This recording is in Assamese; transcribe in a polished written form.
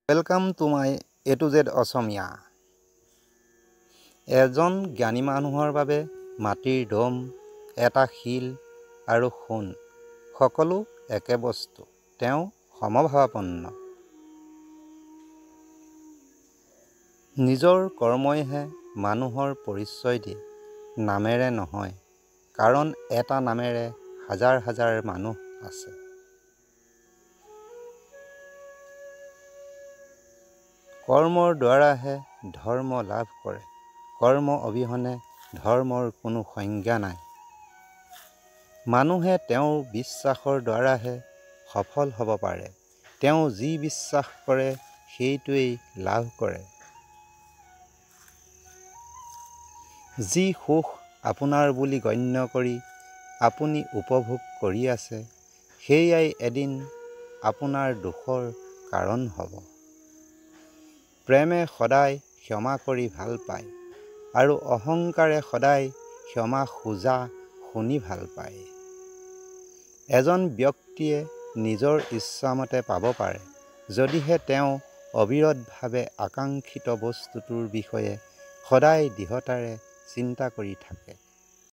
Welcome to my A to Z অসমীয়া। এজন জ্ঞানী মানুহৰ বাবে মাটিৰ দম, এটা শিল আৰু সোণ সকলো একে বস্তু। তেওঁ সমভাৱাপন্ন। নিজৰ কৰ্মইহে মানুহৰ পৰিচয় দিয়ে, নামেৰে নহয়, কাৰণ এটা নামেৰে হাজাৰ হাজাৰ মানুহ আছে। কৰ্মৰ দ্বাৰাহে ধৰ্ম লাভ কৰে। কৰ্ম অবিহনে ধৰ্মৰ কোনো সংজ্ঞা নাই। মানুহে তেওঁৰ বিশ্বাসৰ দ্বাৰাহে সফল হ'ব পাৰে। তেওঁ যি বিশ্বাস কৰে সেইটোৱেই লাভ কৰে। যি সুখ আপোনাৰ বুলি গণ্য কৰি আপুনি উপভোগ কৰি আছে, সেয়াই এদিন আপোনাৰ দুখৰ কাৰণ হ'ব। প্ৰেমে সদায় ক্ষমা কৰি ভাল পায় আৰু অহংকাৰে সদায় ক্ষমা খোজা শুনি ভাল পায়। এজন ব্যক্তিয়ে নিজৰ ইচ্ছামতে পাব পাৰে যদিহে তেওঁ অবিৰতভাৱে আকাংক্ষিত বস্তুটোৰ বিষয়ে সদায় দৃঢ়তাৰে চিন্তা কৰি থাকে।